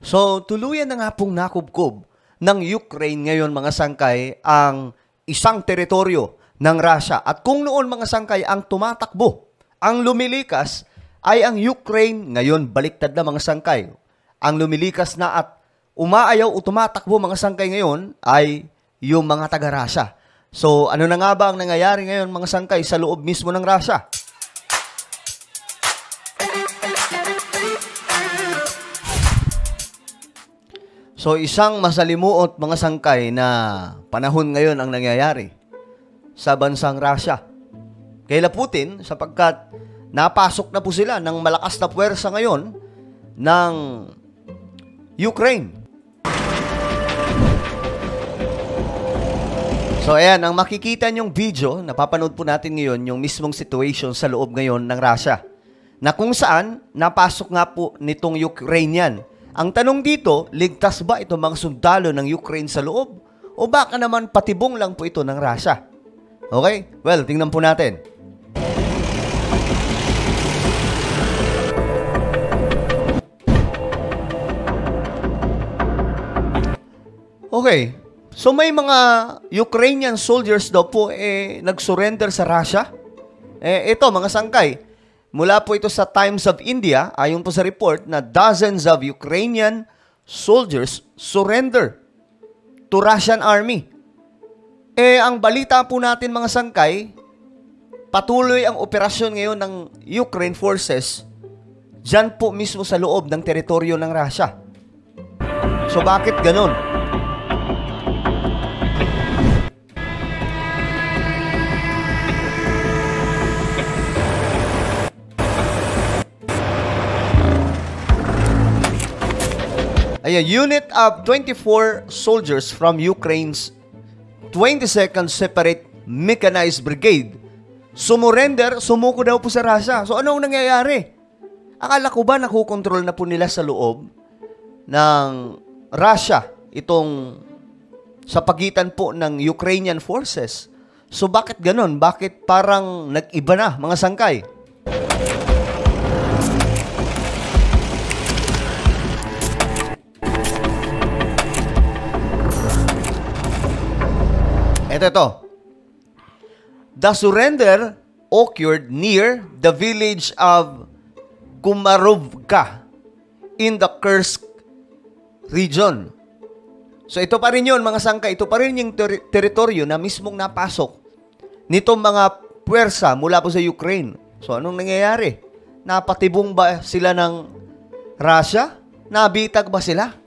So, tuluyan na nga pong nakubkob ng Ukraine ngayon mga sangkay ang isang teritoryo ng Russia. At kung noon mga sangkay ang tumatakbo, ang lumilikas ay ang Ukraine, ngayon baliktad na mga sangkay. Ang lumilikas na at umaayaw o tumatakbo mga sangkay ngayon ay yung mga taga-Russia. So, ano na nga ba ang nangyayari ngayon mga sangkay sa loob mismo ng Russia? So, isang masalimuot mga sangkay na panahon ngayon ang nangyayari sa bansang Russia. Kaila Putin sapagkat napasok na po sila ng malakas na puwersa ngayon ng Ukraine. So, ayan, ang makikita niyong video, napapanood po natin ngayon yung mismong situation sa loob ngayon ng Russia. Na kung saan, napasok nga po nitong Ukrainian. Ang tanong dito, ligtas ba itong mga sundalo ng Ukraine sa loob? O baka naman patibong lang po ito ng Russia? Okay? Well, tingnan po natin. Okay. So may mga Ukrainian soldiers daw po nag-surrender sa Russia. Ito mga sangkay. Mula po ito sa Times of India, ayon po sa report na dozens of Ukrainian soldiers surrender to Russian army. Ang balita po natin mga sangkay, patuloy ang operasyon ngayon ng Ukraine forces dyan po mismo sa loob ng teritoryo ng Russia. So bakit ganon? A unit of 24 soldiers from Ukraine's 22nd Separate Mechanized Brigade sumuko daw po sa Russia. So ano ang nangyayari? Akala ko ba nakukontrol na po nila sa loob ng Russia itong sa pagitan po ng Ukrainian forces? So bakit ganon? Bakit parang nag-iba na mga sangkay? Ito. The surrender occurred near the village of Kumarovka in the Kursk region. So ito pa rin yun mga sangkay, ito pa rin yung teritoryo na mismong napasok nitong mga puwersa mula po sa Ukraine. So anong nangyayari? Napatibong ba sila ng Russia? Nabitag ba sila?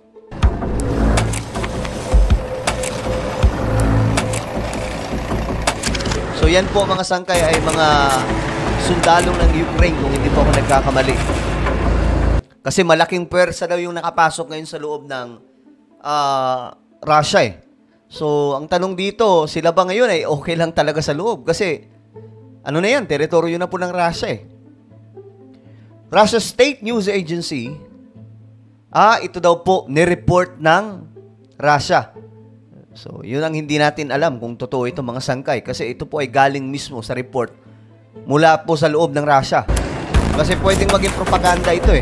So yan po mga sangkay ay mga sundalo ng Ukraine kung hindi po ako nagkakamali. Kasi malaking pwersa daw yung nakapasok ngayon sa loob ng Russia eh. So ang tanong dito, sila ba ngayon ay okay lang talaga sa loob? Kasi ano na yan, teritoryo na po ng Russia eh. Russia State News Agency, ito daw po nireport ng Russia. So, yun ang hindi natin alam kung totoo ito mga sangkay. Kasi ito po ay galing mismo sa report mula po sa loob ng Russia. Kasi pwedeng maging propaganda ito eh.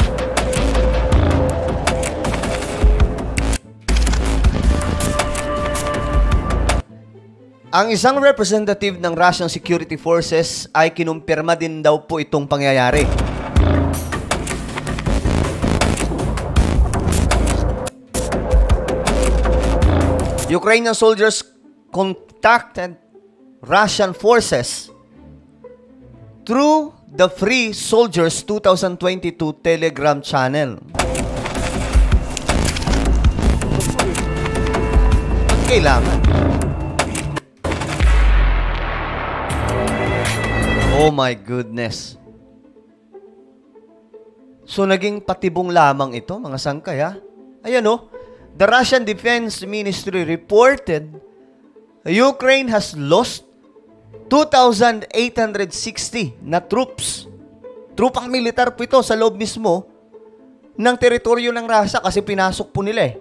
Ang isang representative ng Russian Security Forces ay kinumpirma din daw po itong pangyayari. Ukrainian soldiers contacted Russian forces through the Free Soldiers 2022 Telegram channel. Kailangan. Oh my goodness. So naging patibong lamang ito mga sangkay ha. Ayan oh. The Russian Defense Ministry reported Ukraine has lost 2,860 na troops. Trupang militar po ito sa loob mismo ng teritoryo ng Russia kasi pinasok po nila eh.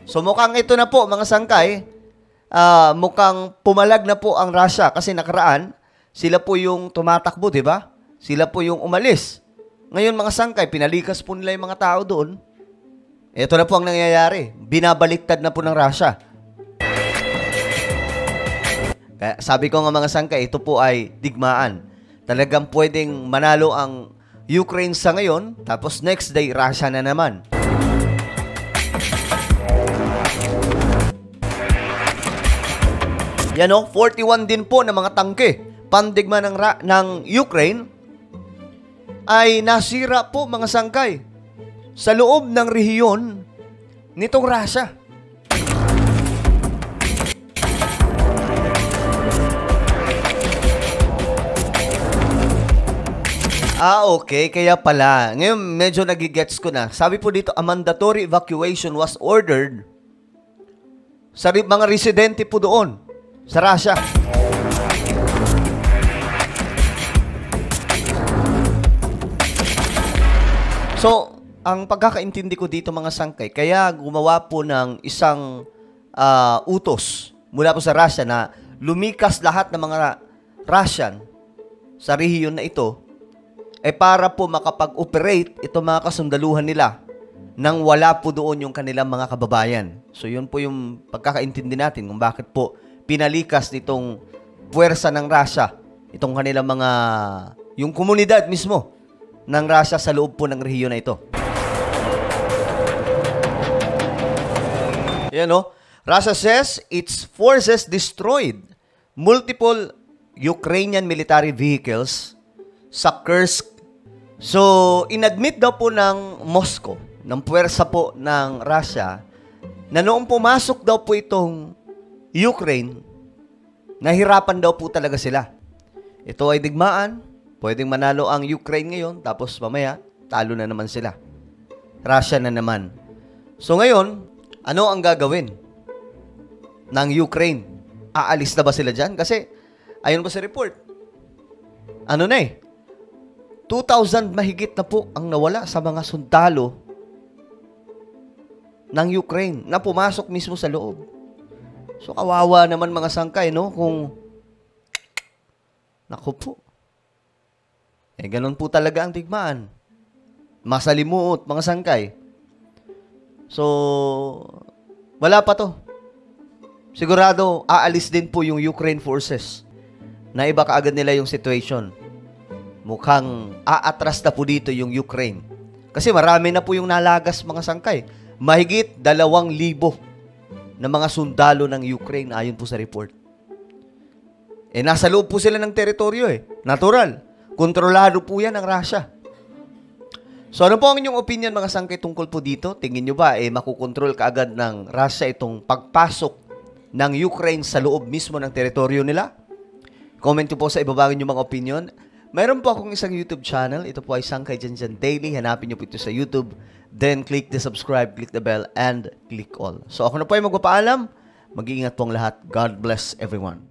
So mukhang ito na po mga sangkay, mukhang pumalag na po ang Russia kasi nakaraan, sila po yung tumatakbo, di ba? Sila po yung umalis. Ngayon mga sangkay, pinalikas po nila yung mga tao doon. Ito na po ang nangyayari. Binabaliktad na po ng Russia. Kaya sabi ko nga mga sangkay, ito po ay digmaan. Talagang pwedeng manalo ang Ukraine sa ngayon, tapos next day, Russia na naman. Yan o, 41 din po ng mga tangke. Pandigma ng Ukraine ay nasira po mga sangkay sa loob ng rehiyon nitong Russia. Okay. Kaya pala. Ngayon, medyo nagigets ko na. Sabi po dito, a mandatory evacuation was ordered sa mga residente po doon sa Russia. So, ang pagkakaintindi ko dito mga sangkay, kaya gumawa po ng isang utos mula po sa Russia na lumikas lahat ng mga Russian sa rehiyon na ito para po makapag-operate itong mga kasundaluhan nila nang wala po doon yung kanilang mga kababayan. So, yun po yung pagkakaintindi natin kung bakit po pinalikas nitong puwersa ng Russia, itong kanilang mga, yung komunidad mismo ng Russia sa loob po ng rehiyon na ito. Yan o. Russia says its forces destroyed multiple Ukrainian military vehicles sa Kursk. So, inadmit daw po ng Moscow, ng puwersa po ng Russia, na noong pumasok daw po itong Ukraine, nahirapan daw po talaga sila. Ito ay digmaan, pwedeng manalo ang Ukraine ngayon, tapos mamaya, talo na naman sila. Russia na naman. So ngayon, ano ang gagawin ng Ukraine? Aalis na ba sila dyan? Kasi, ayon po sa report, 2,000 mahigit na po ang nawala sa mga sundalo ng Ukraine na pumasok mismo sa loob. So, kawawa naman mga sangkay, no? Kung, naku po. Ganun po talaga ang digmaan. Masalimuot, mga sangkay. So, wala pa to. Sigurado, aalis din po yung Ukraine forces. Na iba kaagad nila yung situation. Mukhang aatras na po dito yung Ukraine. Kasi marami na po yung nalagas mga sangkay. Mahigit 2,000 na mga sundalo ng Ukraine ayon po sa report. Nasa loob po sila ng teritoryo Natural. Kontrolado po yan ng Russia. So ano po ang inyong opinion mga sangkay tungkol po dito? Tingin nyo ba makukontrol kaagad ng Russia itong pagpasok ng Ukraine sa loob mismo ng teritoryo nila? Comment nyo po sa ibaba yung mga opinion. Mayroon po akong isang YouTube channel. Ito po ay Sangkay Janjan Daily. Hanapin nyo po ito sa YouTube. Then, click the subscribe, click the bell, and click all. So, ako na po ay magpapaalam. Mag-iingat po ang lahat. God bless everyone.